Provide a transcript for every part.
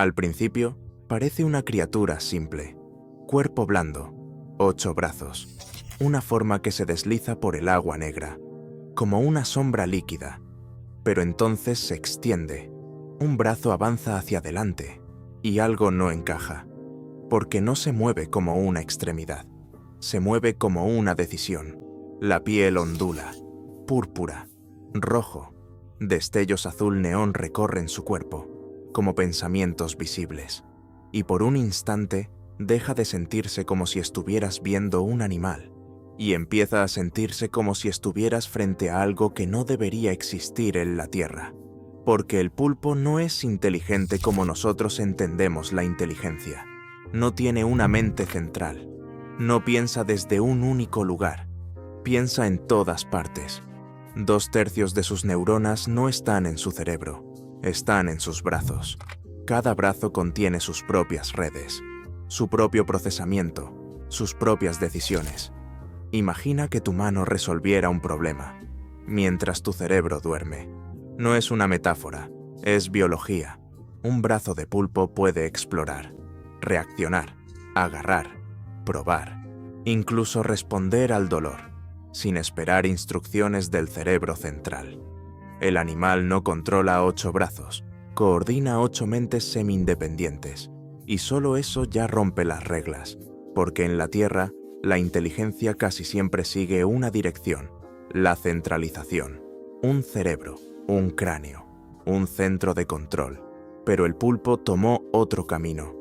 Al principio, parece una criatura simple. Cuerpo blando, 8 brazos, una forma que se desliza por el agua negra, como una sombra líquida. Pero entonces se extiende, un brazo avanza hacia adelante y algo no encaja, porque no se mueve como una extremidad, se mueve como una decisión. La piel ondula, púrpura, rojo, destellos azul neón recorren su cuerpo, como pensamientos visibles, y por un instante deja de sentirse como si estuvieras viendo un animal, y empieza a sentirse como si estuvieras frente a algo que no debería existir en la Tierra, porque el pulpo no es inteligente como nosotros entendemos la inteligencia. No tiene una mente central, no piensa desde un único lugar, piensa en todas partes. 2/3 de sus neuronas no están en su cerebro, están en sus brazos. Cada brazo contiene sus propias redes, su propio procesamiento, sus propias decisiones. Imagina que tu mano resolviera un problema, mientras tu cerebro duerme. No es una metáfora, es biología. Un brazo de pulpo puede explorar, reaccionar, agarrar, probar, incluso responder al dolor, sin esperar instrucciones del cerebro central. El animal no controla 8 brazos, coordina 8 mentes semi-independientes, y solo eso ya rompe las reglas, porque en la Tierra, la inteligencia casi siempre sigue una dirección, la centralización, un cerebro, un cráneo, un centro de control. Pero el pulpo tomó otro camino.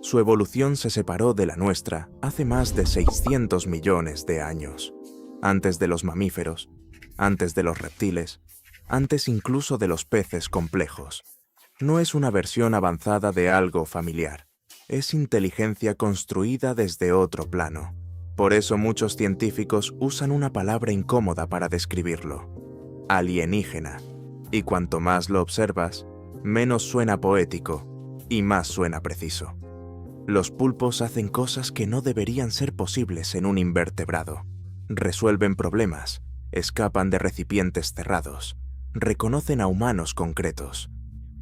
Su evolución se separó de la nuestra hace más de 600 millones de años, antes de los mamíferos, antes de los reptiles, antes incluso de los peces complejos. No es una versión avanzada de algo familiar, es inteligencia construida desde otro plano. Por eso muchos científicos usan una palabra incómoda para describirlo: alienígena. Y cuanto más lo observas, menos suena poético y más suena preciso. Los pulpos hacen cosas que no deberían ser posibles en un invertebrado. Resuelven problemas, escapan de recipientes cerrados, reconocen a humanos concretos,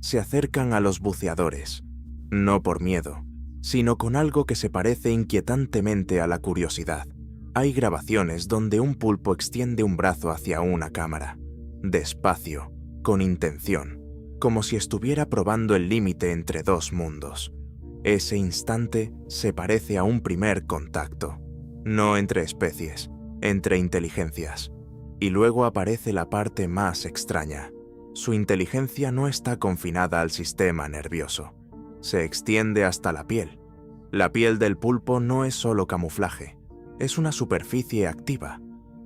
se acercan a los buceadores, no por miedo, sino con algo que se parece inquietantemente a la curiosidad. Hay grabaciones donde un pulpo extiende un brazo hacia una cámara, despacio, con intención, como si estuviera probando el límite entre dos mundos. Ese instante se parece a un primer contacto, no entre especies, entre inteligencias. Y luego aparece la parte más extraña. Su inteligencia no está confinada al sistema nervioso. Se extiende hasta la piel. La piel del pulpo no es solo camuflaje, es una superficie activa.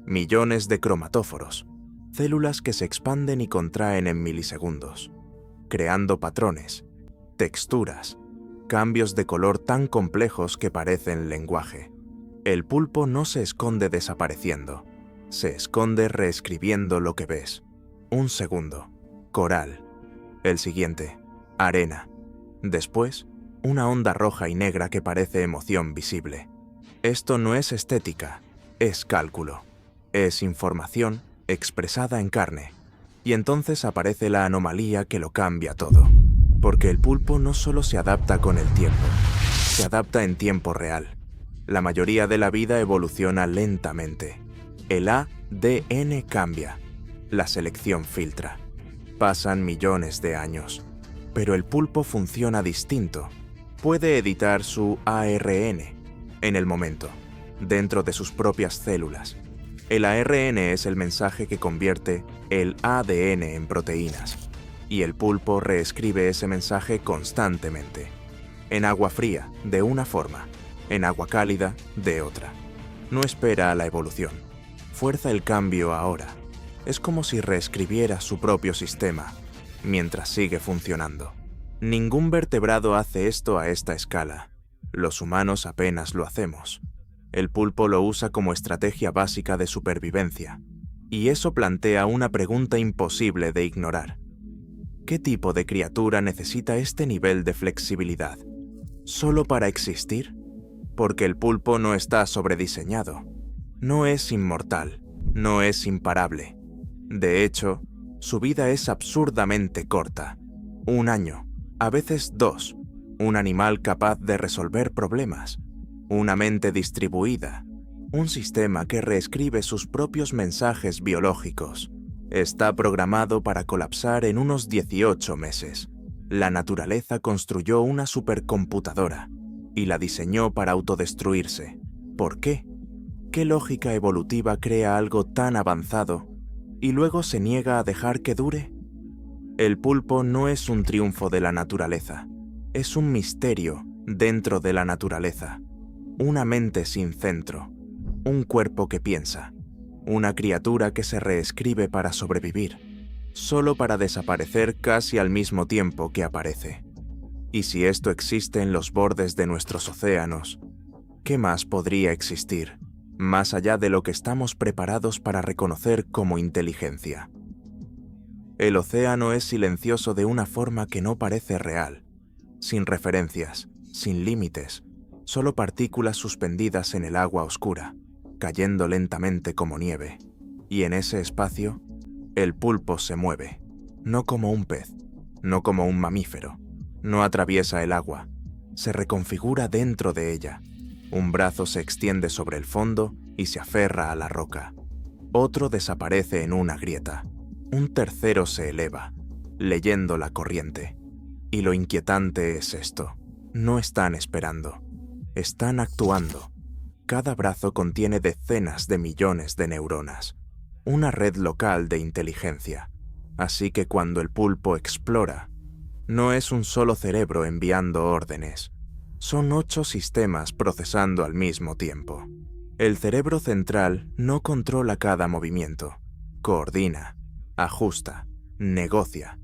Millones de cromatóforos, células que se expanden y contraen en milisegundos, creando patrones, texturas, cambios de color tan complejos que parecen lenguaje. El pulpo no se esconde desapareciendo, se esconde reescribiendo lo que ves. Un segundo, coral. El siguiente, arena. Después, una onda roja y negra que parece emoción visible. Esto no es estética, es cálculo. Es información expresada en carne. Y entonces aparece la anomalía que lo cambia todo. Porque el pulpo no solo se adapta con el tiempo, se adapta en tiempo real. La mayoría de la vida evoluciona lentamente. El ADN cambia, la selección filtra. Pasan millones de años, pero el pulpo funciona distinto. Puede editar su ARN en el momento, dentro de sus propias células. El ARN es el mensaje que convierte el ADN en proteínas, y el pulpo reescribe ese mensaje constantemente. En agua fría, de una forma, en agua cálida, de otra. No espera a la evolución. Fuerza el cambio ahora. Es como si reescribiera su propio sistema, mientras sigue funcionando. Ningún vertebrado hace esto a esta escala. Los humanos apenas lo hacemos. El pulpo lo usa como estrategia básica de supervivencia. Y eso plantea una pregunta imposible de ignorar. ¿Qué tipo de criatura necesita este nivel de flexibilidad? ¿Solo para existir? Porque el pulpo no está sobrediseñado. No es inmortal, no es imparable. De hecho, su vida es absurdamente corta. 1 año, a veces 2, un animal capaz de resolver problemas, una mente distribuida, un sistema que reescribe sus propios mensajes biológicos. Está programado para colapsar en unos 18 meses. La naturaleza construyó una supercomputadora y la diseñó para autodestruirse. ¿Por qué? ¿Qué lógica evolutiva crea algo tan avanzado y luego se niega a dejar que dure? El pulpo no es un triunfo de la naturaleza, es un misterio dentro de la naturaleza, una mente sin centro, un cuerpo que piensa, una criatura que se reescribe para sobrevivir, solo para desaparecer casi al mismo tiempo que aparece. Y si esto existe en los bordes de nuestros océanos, ¿qué más podría existir, más allá de lo que estamos preparados para reconocer como inteligencia? El océano es silencioso de una forma que no parece real, sin referencias, sin límites, solo partículas suspendidas en el agua oscura, cayendo lentamente como nieve. Y en ese espacio, el pulpo se mueve, no como un pez, no como un mamífero, no atraviesa el agua, se reconfigura dentro de ella. Un brazo se extiende sobre el fondo y se aferra a la roca. Otro desaparece en una grieta. Un tercero se eleva, leyendo la corriente. Y lo inquietante es esto: no están esperando, están actuando. Cada brazo contiene decenas de millones de neuronas, una red local de inteligencia. Así que cuando el pulpo explora, no es un solo cerebro enviando órdenes, son 8 sistemas procesando al mismo tiempo. El cerebro central no controla cada movimiento, coordina, ajusta, negocia.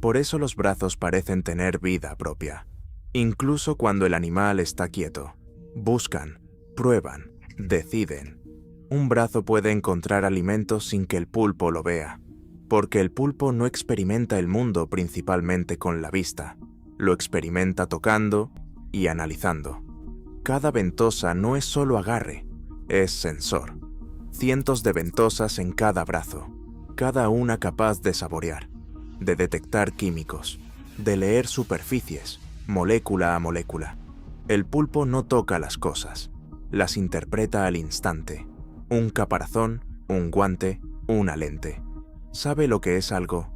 Por eso los brazos parecen tener vida propia. Incluso cuando el animal está quieto, buscan, prueban, deciden. Un brazo puede encontrar alimento sin que el pulpo lo vea, porque el pulpo no experimenta el mundo principalmente con la vista, lo experimenta tocando y analizando. Cada ventosa no es solo agarre, es sensor. Cientos de ventosas en cada brazo, cada una capaz de saborear, de detectar químicos, de leer superficies, molécula a molécula. El pulpo no toca las cosas, las interpreta al instante. Un caparazón, un guante, una lente. Sabe lo que es algo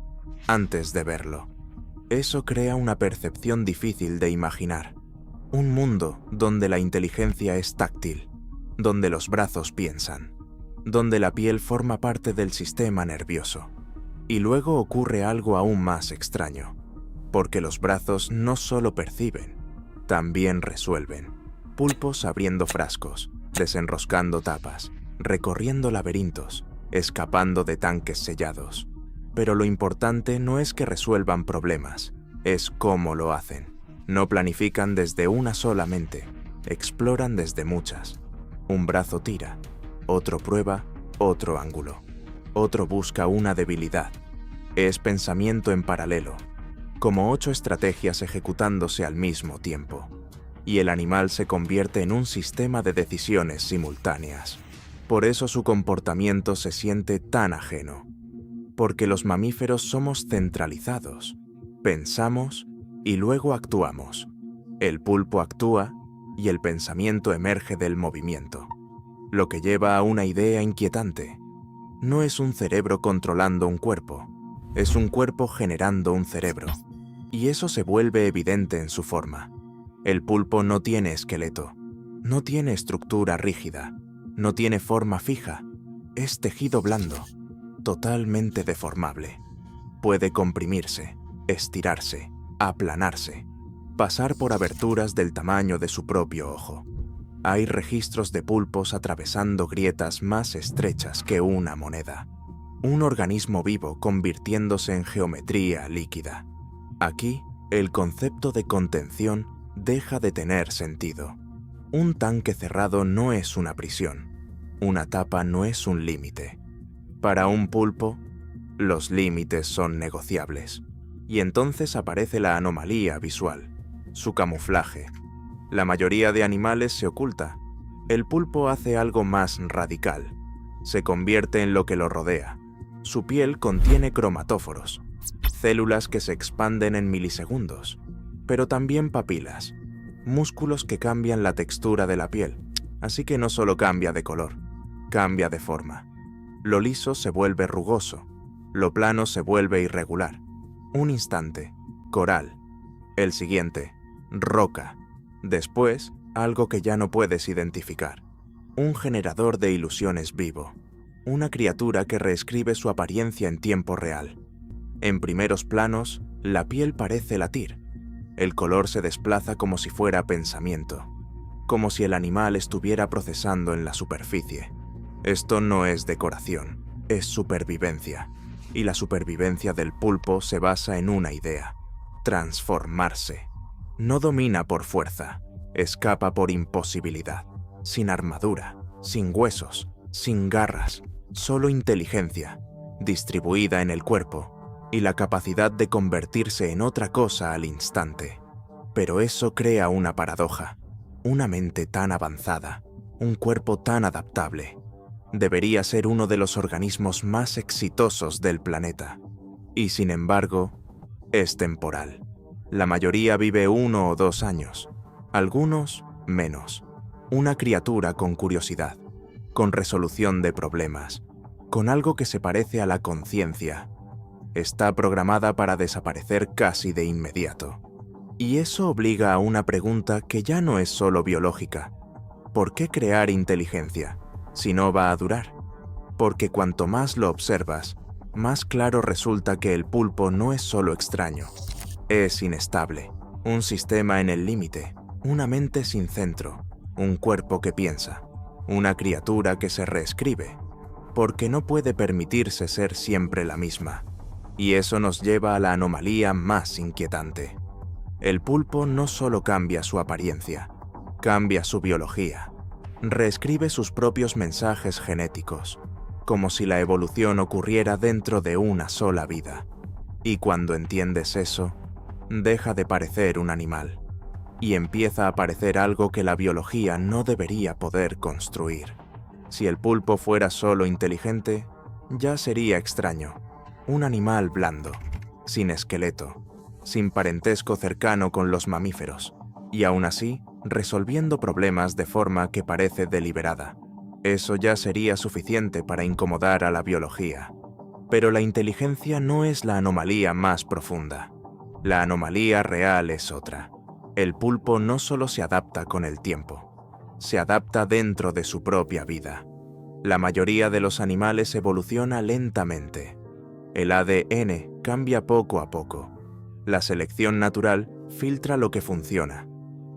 antes de verlo. Eso crea una percepción difícil de imaginar. Un mundo donde la inteligencia es táctil, donde los brazos piensan, donde la piel forma parte del sistema nervioso. Y luego ocurre algo aún más extraño, porque los brazos no solo perciben, también resuelven. Pulpos abriendo frascos, desenroscando tapas, recorriendo laberintos, escapando de tanques sellados. Pero lo importante no es que resuelvan problemas, es cómo lo hacen. No planifican desde una sola mente, exploran desde muchas. Un brazo tira, otro prueba, otro ángulo, otro busca una debilidad. Es pensamiento en paralelo, como 8 estrategias ejecutándose al mismo tiempo. Y el animal se convierte en un sistema de decisiones simultáneas. Por eso su comportamiento se siente tan ajeno. Porque los mamíferos somos centralizados, pensamos y luego actuamos. El pulpo actúa y el pensamiento emerge del movimiento, lo que lleva a una idea inquietante. No es un cerebro controlando un cuerpo, es un cuerpo generando un cerebro. Y eso se vuelve evidente en su forma. El pulpo no tiene esqueleto, no tiene estructura rígida, no tiene forma fija, es tejido blando, totalmente deformable. Puede comprimirse, estirarse, aplanarse, pasar por aberturas del tamaño de su propio ojo. Hay registros de pulpos atravesando grietas más estrechas que una moneda. Un organismo vivo convirtiéndose en geometría líquida. Aquí, el concepto de contención deja de tener sentido. Un tanque cerrado no es una prisión. Una tapa no es un límite. Para un pulpo, los límites son negociables. Y entonces aparece la anomalía visual, su camuflaje. La mayoría de animales se oculta. El pulpo hace algo más radical. Se convierte en lo que lo rodea. Su piel contiene cromatóforos, células que se expanden en milisegundos. pero también papilas, músculos que cambian la textura de la piel, así que no solo cambia de color, cambia de forma. Lo liso se vuelve rugoso, lo plano se vuelve irregular. Un instante, coral. El siguiente, roca. Después, algo que ya no puedes identificar. Un generador de ilusiones vivo. Una criatura que reescribe su apariencia en tiempo real. En primeros planos, la piel parece latir. El color se desplaza como si fuera pensamiento, como si el animal estuviera procesando en la superficie. Esto no es decoración, es supervivencia. Y la supervivencia del pulpo se basa en una idea: transformarse. No domina por fuerza, escapa por imposibilidad. Sin armadura, sin huesos, sin garras, solo inteligencia, distribuida en el cuerpo, y la capacidad de convertirse en otra cosa al instante. Pero eso crea una paradoja. Una mente tan avanzada, un cuerpo tan adaptable, debería ser uno de los organismos más exitosos del planeta. Y sin embargo, es temporal. La mayoría vive 1 o 2 años, algunos menos. Una criatura con curiosidad, con resolución de problemas, con algo que se parece a la conciencia, está programada para desaparecer casi de inmediato. Y eso obliga a una pregunta que ya no es solo biológica. ¿Por qué crear inteligencia si no va a durar? Porque cuanto más lo observas, más claro resulta que el pulpo no es solo extraño. Es inestable, un sistema en el límite, una mente sin centro, un cuerpo que piensa, una criatura que se reescribe, porque no puede permitirse ser siempre la misma. Y eso nos lleva a la anomalía más inquietante. El pulpo no solo cambia su apariencia, cambia su biología, reescribe sus propios mensajes genéticos, como si la evolución ocurriera dentro de una sola vida. Y cuando entiendes eso, deja de parecer un animal, y empieza a parecer algo que la biología no debería poder construir. Si el pulpo fuera solo inteligente, ya sería extraño, un animal blando, sin esqueleto, sin parentesco cercano con los mamíferos, y aún así, resolviendo problemas de forma que parece deliberada. Eso ya sería suficiente para incomodar a la biología. Pero la inteligencia no es la anomalía más profunda. La anomalía real es otra. El pulpo no solo se adapta con el tiempo, se adapta dentro de su propia vida. La mayoría de los animales evoluciona lentamente. El ADN cambia poco a poco. La selección natural filtra lo que funciona.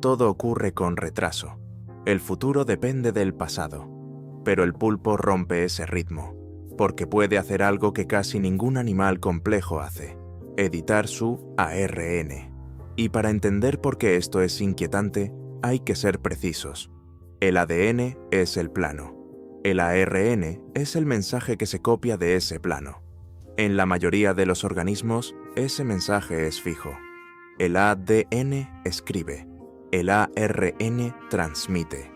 Todo ocurre con retraso. El futuro depende del pasado. Pero el pulpo rompe ese ritmo, porque puede hacer algo que casi ningún animal complejo hace: editar su ARN. Y para entender por qué esto es inquietante, hay que ser precisos. El ADN es el plano. El ARN es el mensaje que se copia de ese plano. En la mayoría de los organismos, ese mensaje es fijo. El ADN escribe, el ARN transmite.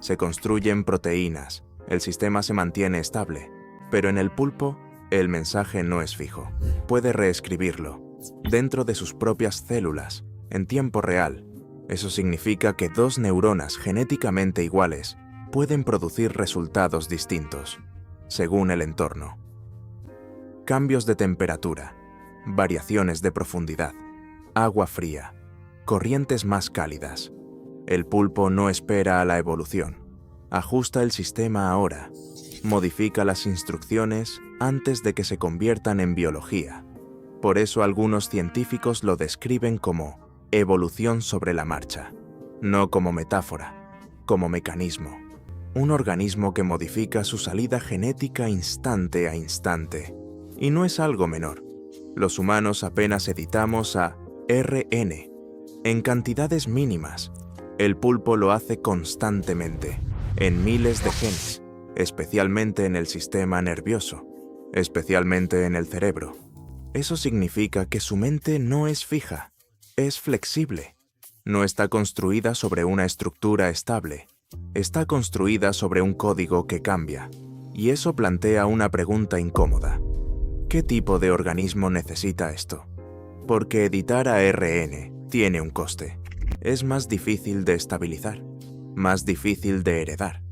Se construyen proteínas, el sistema se mantiene estable, pero en el pulpo, el mensaje no es fijo. Puede reescribirlo, dentro de sus propias células, en tiempo real. Eso significa que 2 neuronas genéticamente iguales pueden producir resultados distintos, según el entorno. Cambios de temperatura, variaciones de profundidad, agua fría, corrientes más cálidas. El pulpo no espera a la evolución. Ajusta el sistema ahora, modifica las instrucciones antes de que se conviertan en biología. Por eso algunos científicos lo describen como evolución sobre la marcha, no como metáfora, como mecanismo. Un organismo que modifica su salida genética instante a instante. Y no es algo menor. Los humanos apenas editamos ARN en cantidades mínimas. El pulpo lo hace constantemente, en miles de genes, especialmente en el sistema nervioso, especialmente en el cerebro. Eso significa que su mente no es fija, es flexible. No está construida sobre una estructura estable, está construida sobre un código que cambia. Y eso plantea una pregunta incómoda. ¿Qué tipo de organismo necesita esto? Porque editar ARN tiene un coste. Es más difícil de estabilizar, más difícil de heredar,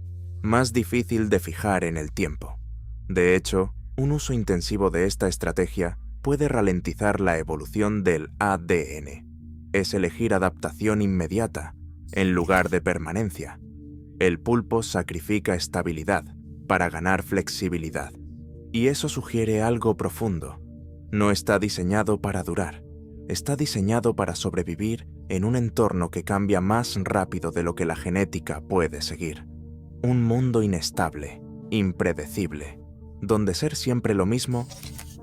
más difícil de fijar en el tiempo. De hecho, un uso intensivo de esta estrategia puede ralentizar la evolución del ADN. Es elegir adaptación inmediata en lugar de permanencia. El pulpo sacrifica estabilidad para ganar flexibilidad. Y eso sugiere algo profundo. No está diseñado para durar. Está diseñado para sobrevivir en un entorno que cambia más rápido de lo que la genética puede seguir. Un mundo inestable, impredecible, donde ser siempre lo mismo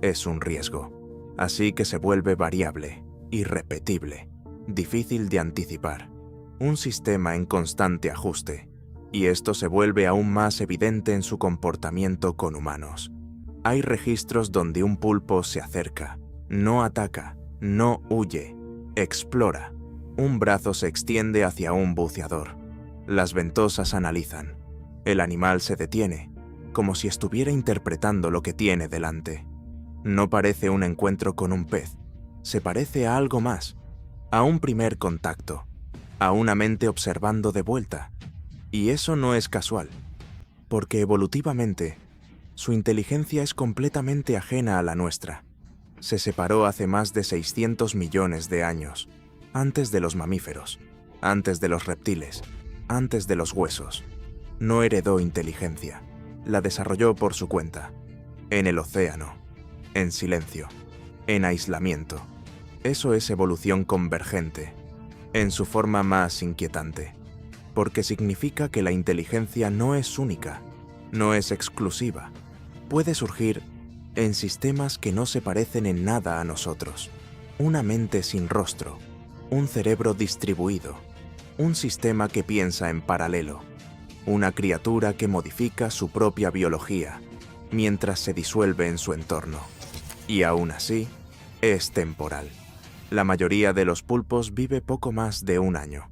es un riesgo. Así que se vuelve variable, irrepetible, difícil de anticipar. Un sistema en constante ajuste. Y esto se vuelve aún más evidente en su comportamiento con humanos. Hay registros donde un pulpo se acerca, no ataca, no huye, explora. Un brazo se extiende hacia un buceador. Las ventosas analizan. El animal se detiene, como si estuviera interpretando lo que tiene delante. No parece un encuentro con un pez, se parece a algo más, a un primer contacto, a una mente observando de vuelta. Y eso no es casual, porque evolutivamente, su inteligencia es completamente ajena a la nuestra. Se separó hace más de 600 millones de años, antes de los mamíferos, antes de los reptiles, antes de los huesos. No heredó inteligencia, la desarrolló por su cuenta, en el océano, en silencio, en aislamiento. Eso es evolución convergente, en su forma más inquietante, porque significa que la inteligencia no es única, no es exclusiva. Puede surgir en sistemas que no se parecen en nada a nosotros. Una mente sin rostro, un cerebro distribuido, un sistema que piensa en paralelo, una criatura que modifica su propia biología mientras se disuelve en su entorno. Y aún así, es temporal. La mayoría de los pulpos vive poco más de un año,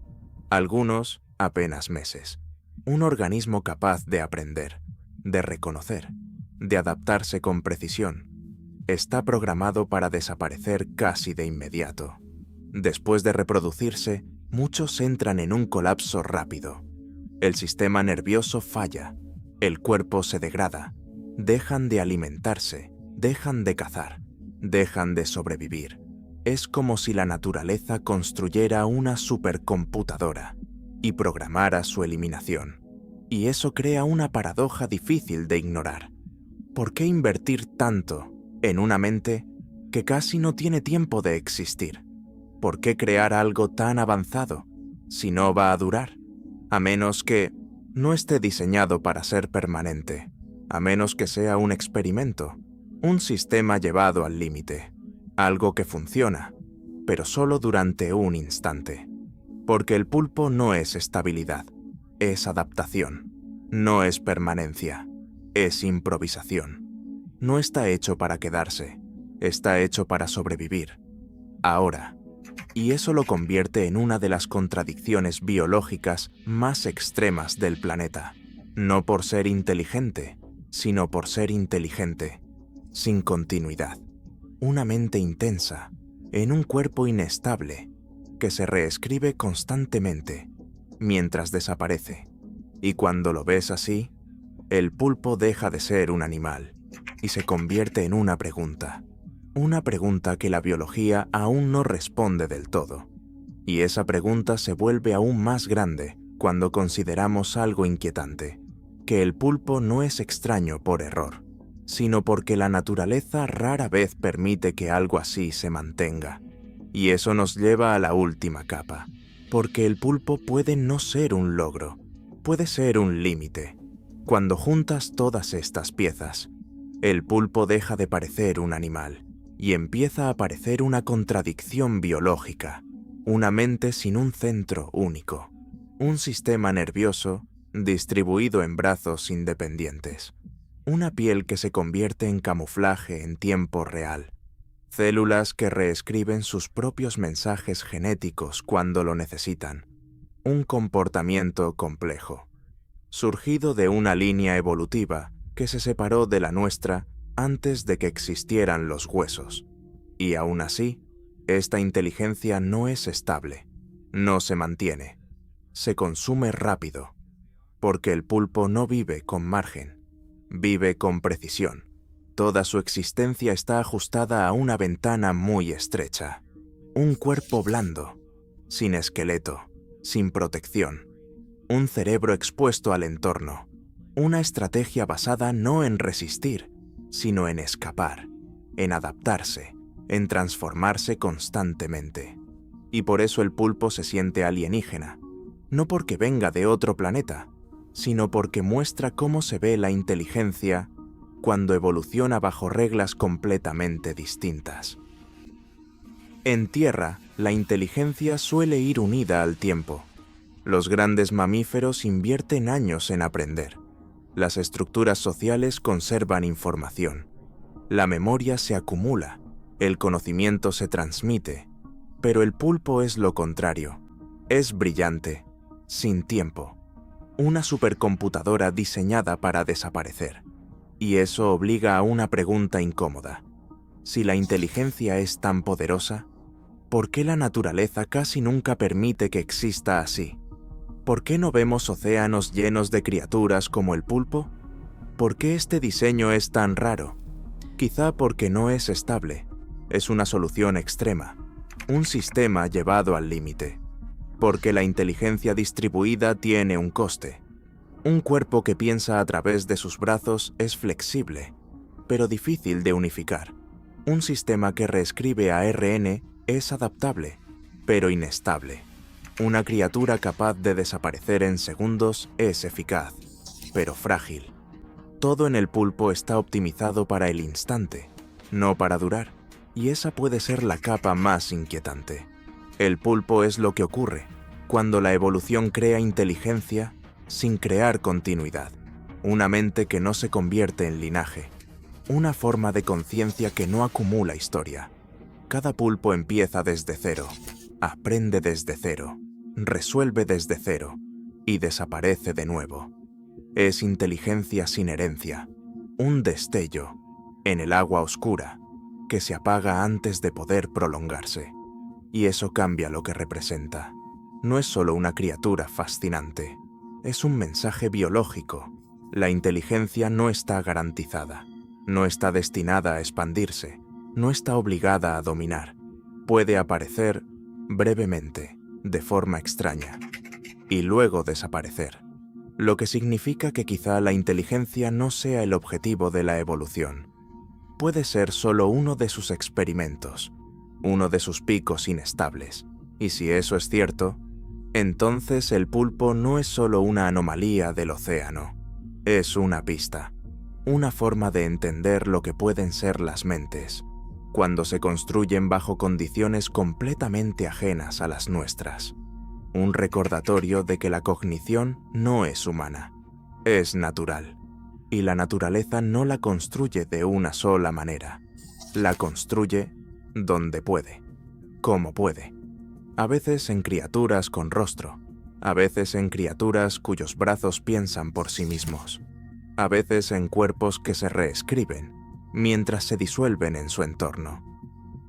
algunos apenas meses. Un organismo capaz de aprender, de reconocer, de adaptarse con precisión, está programado para desaparecer casi de inmediato. Después de reproducirse, muchos entran en un colapso rápido. El sistema nervioso falla, el cuerpo se degrada, dejan de alimentarse, dejan de cazar, dejan de sobrevivir. Es como si la naturaleza construyera una supercomputadora y programara su eliminación. Y eso crea una paradoja difícil de ignorar. ¿Por qué invertir tanto en una mente que casi no tiene tiempo de existir? ¿Por qué crear algo tan avanzado si no va a durar? A menos que no esté diseñado para ser permanente, a menos que sea un experimento, un sistema llevado al límite, algo que funciona, pero solo durante un instante. Porque el pulpo no es estabilidad, es adaptación, no es permanencia, es improvisación. No está hecho para quedarse, está hecho para sobrevivir, ahora. Y eso lo convierte en una de las contradicciones biológicas más extremas del planeta. No por ser inteligente, sino por ser inteligente, sin continuidad. Una mente intensa, en un cuerpo inestable, que se reescribe constantemente, mientras desaparece. Y cuando lo ves así, el pulpo deja de ser un animal y se convierte en una pregunta. Una pregunta que la biología aún no responde del todo. Y esa pregunta se vuelve aún más grande cuando consideramos algo inquietante, que el pulpo no es extraño por error, sino porque la naturaleza rara vez permite que algo así se mantenga. Y eso nos lleva a la última capa, porque el pulpo puede no ser un logro, puede ser un límite. Cuando juntas todas estas piezas, el pulpo deja de parecer un animal y empieza a parecer una contradicción biológica, una mente sin un centro único, un sistema nervioso distribuido en brazos independientes, una piel que se convierte en camuflaje en tiempo real, células que reescriben sus propios mensajes genéticos cuando lo necesitan, un comportamiento complejo, surgido de una línea evolutiva que se separó de la nuestra antes de que existieran los huesos. Y aún así, Esta inteligencia no es estable, no se mantiene, se consume rápido, porque el pulpo no vive con margen, vive con precisión. Toda su existencia está ajustada a una ventana muy estrecha. Un cuerpo blando, sin esqueleto, sin protección. Un cerebro expuesto al entorno. Una estrategia basada no en resistir, sino en escapar, en adaptarse, en transformarse constantemente. Y por eso el pulpo se siente alienígena, no porque venga de otro planeta, sino porque muestra cómo se ve la inteligencia cuando evoluciona bajo reglas completamente distintas. En tierra, la inteligencia suele ir unida al tiempo. Los grandes mamíferos invierten años en aprender. Las estructuras sociales conservan información. La memoria se acumula, el conocimiento se transmite, pero el pulpo es lo contrario. Es brillante, sin tiempo. Una supercomputadora diseñada para desaparecer. Y eso obliga a una pregunta incómoda. Si la inteligencia es tan poderosa, ¿por qué la naturaleza casi nunca permite que exista así? ¿Por qué no vemos océanos llenos de criaturas como el pulpo? ¿Por qué este diseño es tan raro? Quizá porque no es estable. Es una solución extrema, un sistema llevado al límite. Porque la inteligencia distribuida tiene un coste. Un cuerpo que piensa a través de sus brazos es flexible, pero difícil de unificar. Un sistema que reescribe ARN es adaptable, pero inestable. Una criatura capaz de desaparecer en segundos es eficaz, pero frágil. Todo en el pulpo está optimizado para el instante, no para durar, y esa puede ser la capa más inquietante. El pulpo es lo que ocurre cuando la evolución crea inteligencia sin crear continuidad, una mente que no se convierte en linaje, una forma de conciencia que no acumula historia. Cada pulpo empieza desde cero, aprende desde cero, resuelve desde cero y desaparece de nuevo. Es inteligencia sin herencia, un destello en el agua oscura que se apaga antes de poder prolongarse. Y eso cambia lo que representa. No es solo una criatura fascinante, es un mensaje biológico. La inteligencia no está garantizada, no está destinada a expandirse, no está obligada a dominar. Puede aparecer brevemente, de forma extraña, y luego desaparecer. Lo que significa que quizá la inteligencia no sea el objetivo de la evolución. Puede ser solo uno de sus experimentos, uno de sus picos inestables. Y si eso es cierto, entonces el pulpo no es solo una anomalía del océano, es una pista, una forma de entender lo que pueden ser las mentes, cuando se construyen bajo condiciones completamente ajenas a las nuestras. Un recordatorio de que la cognición no es humana, es natural, y la naturaleza no la construye de una sola manera, la construye donde puede, como puede. A veces en criaturas con rostro, a veces en criaturas cuyos brazos piensan por sí mismos, a veces en cuerpos que se reescriben mientras se disuelven en su entorno.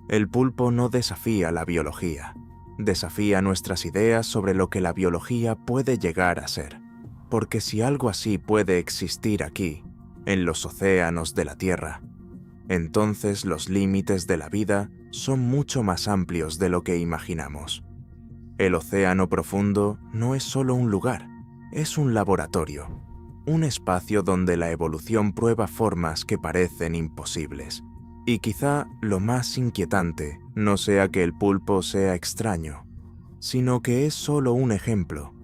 El pulpo no desafía la biología, desafía nuestras ideas sobre lo que la biología puede llegar a ser, porque si algo así puede existir aquí, en los océanos de la Tierra, entonces los límites de la vida son mucho más amplios de lo que imaginamos. El océano profundo no es solo un lugar, es un laboratorio, un espacio donde la evolución prueba formas que parecen imposibles. Y quizá lo más inquietante no sea que el pulpo sea extraño, sino que es solo un ejemplo,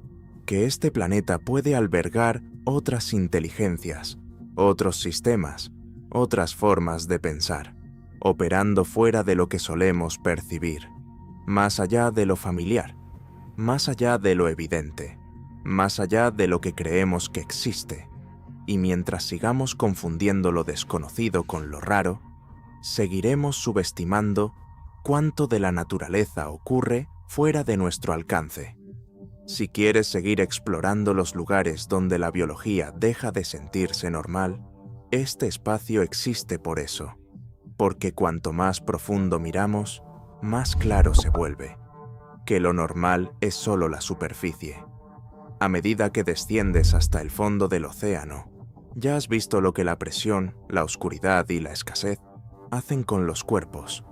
que este planeta puede albergar otras inteligencias, otros sistemas, otras formas de pensar, operando fuera de lo que solemos percibir, más allá de lo familiar, más allá de lo evidente, más allá de lo que creemos que existe. Y mientras sigamos confundiendo lo desconocido con lo raro, seguiremos subestimando cuánto de la naturaleza ocurre fuera de nuestro alcance. Si quieres seguir explorando los lugares donde la biología deja de sentirse normal, este espacio existe por eso, porque cuanto más profundo miramos, más claro se vuelve, que lo normal es solo la superficie. A medida que desciendes hasta el fondo del océano, ya has visto lo que la presión, la oscuridad y la escasez hacen con los cuerpos.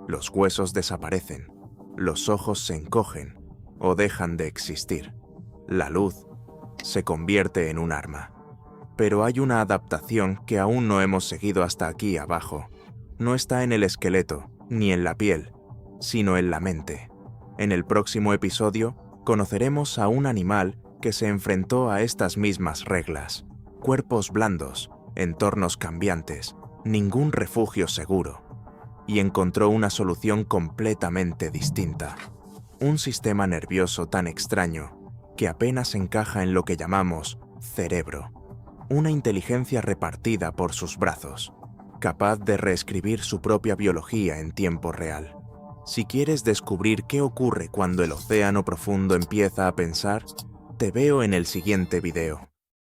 Los huesos desaparecen, los ojos se encogen o dejan de existir. La luz se convierte en un arma. Pero hay una adaptación que aún no hemos seguido hasta aquí abajo. No está en el esqueleto, ni en la piel, sino en la mente. En el próximo episodio, conoceremos a un animal que se enfrentó a estas mismas reglas. Cuerpos blandos, entornos cambiantes, ningún refugio seguro. Y encontró una solución completamente distinta. Un sistema nervioso tan extraño que apenas encaja en lo que llamamos cerebro. Una inteligencia repartida por sus brazos, capaz de reescribir su propia biología en tiempo real. Si quieres descubrir qué ocurre cuando el océano profundo empieza a pensar, te veo en el siguiente video.